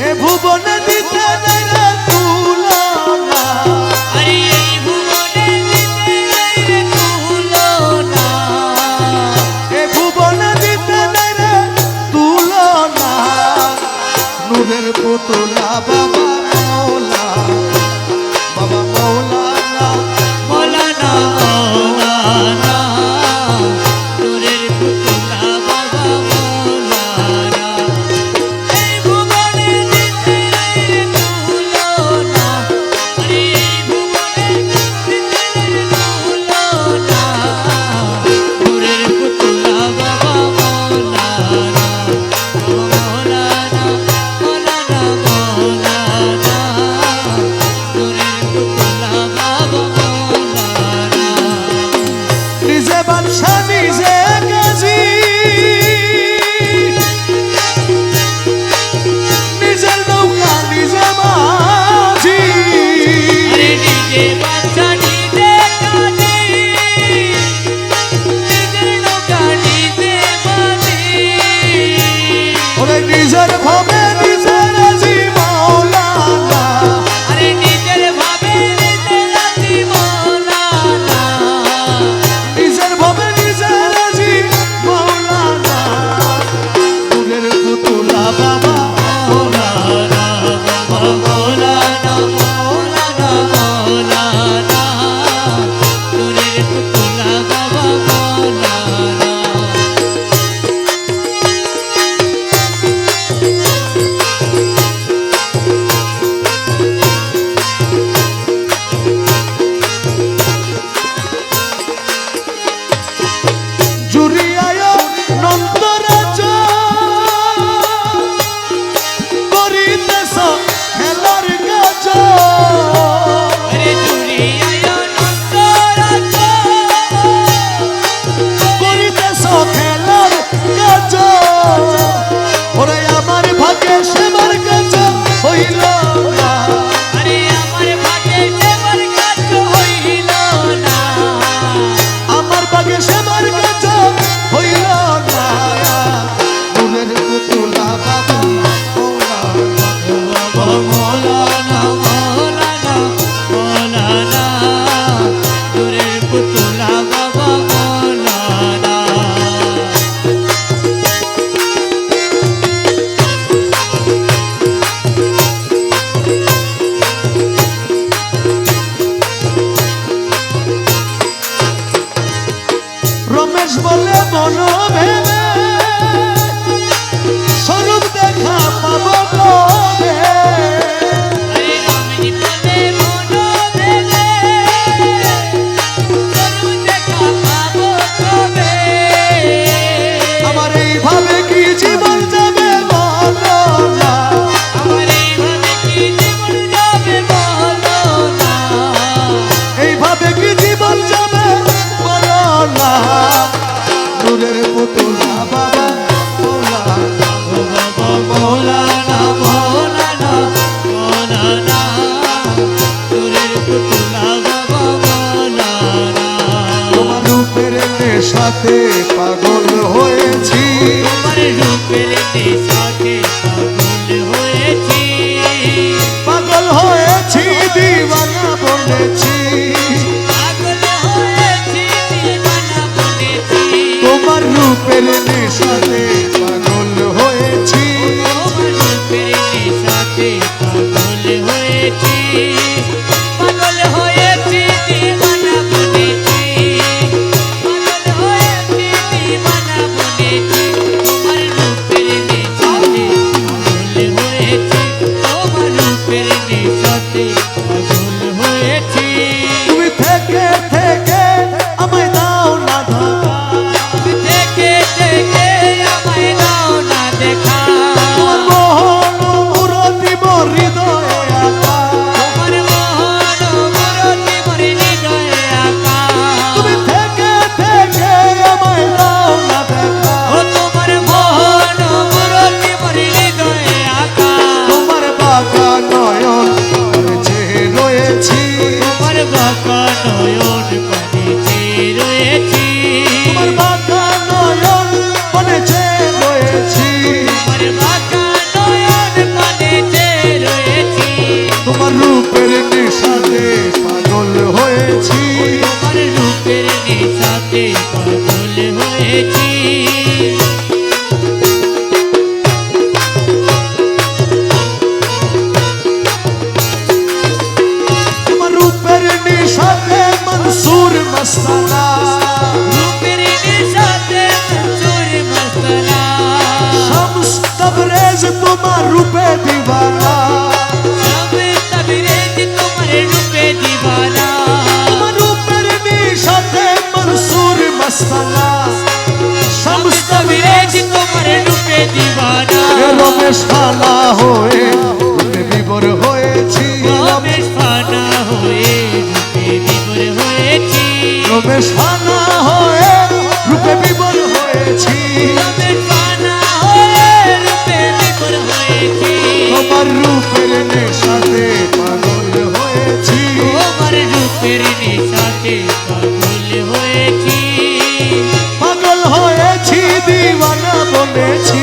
এ ভুবনে দিতে নাই রে তুলনা, আরে এই ভুবনে দিতে নাই রে তুলনা, এ ভুবনে দিতে নাই রে তুলনা, নূরের পুতুলা বাবা মৌলা, বাবা মৌলানা মৌলানা মৌলানা, নূরের পুতুলা বাবা মৌলানা। এই ভুবনে দিতে নাই রে তুলনা, আরে এই ভুবনে দিতে নাই রে তুলনা, নূরের পুতুলা বাবা মৌলানা মৌলানা মৌলানা মৌলানা, নূরের পুতুলা বাবা মৌলানা। নিজে বাদশা নিজে গাজী, নিজের নৌকা নিজে মাঝি, আরে নিজে বাদশা নিজে কাজী, নিজের নৌকা নিজে মাঝি, ওরে নিজের ভাবে নিজে রাজি মৌলানা, আরে নিজের ভাবে নিজে রাজি মৌলানা, নিজের ভাবে নিজে রাজি মৌলানা, নূরের পুতুলা বাবা মৌলানা বাবা মৌলানা মৌলানা মৌলানা, নূরের পুতুলা বাবা মৌলানা। জুড়িয়ায় নন্দরাজ করিতেছ খেলার কাজ, আরে জুড়িয়ায় নন্দরাজ করিতেছ খেলার কাজ, ওরে আমার ভাগ্যে সেবার কাজ হইল না, আরে আমার ভাগ্যে সেবার কাজ হইল না, আমার ভাগ্যে সেবার কাজ হইল না, নূরের পুতুলা বাবা বাবা মৌলানা মৌলানা মৌলানা, নূরের পুতুলা বাবা মৌলানা। রমেশ বলে মন ভেবে স্বরূপ দেখা পাবো কবে, আরে রমেশ বলে মন ভেবে স্বরূপ দেখা পাবো কবে, আমার এইভাবে কি জীবন যাবে বলো না, আমার এইভাবে কি জীবন যাবে বলো না, এইভাবে কি জীবন যাবে বলো না, নূরের পুতুলা বাবা মৌলানা, ও বাবা মৌলানা মৌলানা মৌলানা, নূরের পুতুলা বাবা মৌলানা। তোমার রূপের নেশাতে পাগল হয়েছি, তোমার রূপের নেশাতে পাগল হয়েছি, পাগল হয়েছি দিওয়ানা বলেছি, পাগল হয়েছি দিওয়ানা বলেছি, তোমার রূপের নেশাতে পাগল হয়েছি, তোমার রূপের নেশাতে পাগল হয়েছি, পাগল হয়েছি দিওয়ানা বলেছি, পাগল হয়েছি দিওয়ানা বলেছি, তোমার রূপের নেশাতে পাগল হয়েছি, তোমার রূপের নেশাতে পাগল হয়েছি। তুমি থেকে থেকে আমায় দাও না ধোঁকা, থেকে থেকে আমায় দাও না দেখা, তোমার মোহন মুরতি মোর হৃদয়ে আঁকা, তোমার মোহন মুরতি মোর হৃদয়ে আঁকা, তুমি থেকে থেকে আমায় দাও না দেখা, ও তোমার মোহন মুরতি মোর হৃদয়ে আঁকা, তোমার বাঁকা নয়ন আমি চেয়ে রয়েছি, তোমার বাঁকা নয়ন পানে চেয়ে রয়েছি, তোমার বাঁকা নয়ন মনে চেয়ে রয়েছি, তোমার বাঁকা নয়ন পানে তোমার রূপে দিবানা সবে তবরেজ তোমার রূপে দিবানা তোমার রূপের নিশাতে মনসুর মস্তানা শামস তবরেজ তোমার রূপে দিবানা রমেশ ফানা হয়ে রূপে বিবর হয়েছি রমেশ ফানা হয়ে রূপে বিভোর হয়েছি রমেশ ফানা হয়ে রূপে বিবর হয়েছি রমেশ ফানা হয়ে রূপে বিভোর হয়েছি তোমার রূপের নেশাতে পাগল হয়েছি তোমার রূপের নেশাতে পাগল হয়েছি পাগল হয়েছি দিওয়ানা বনেছি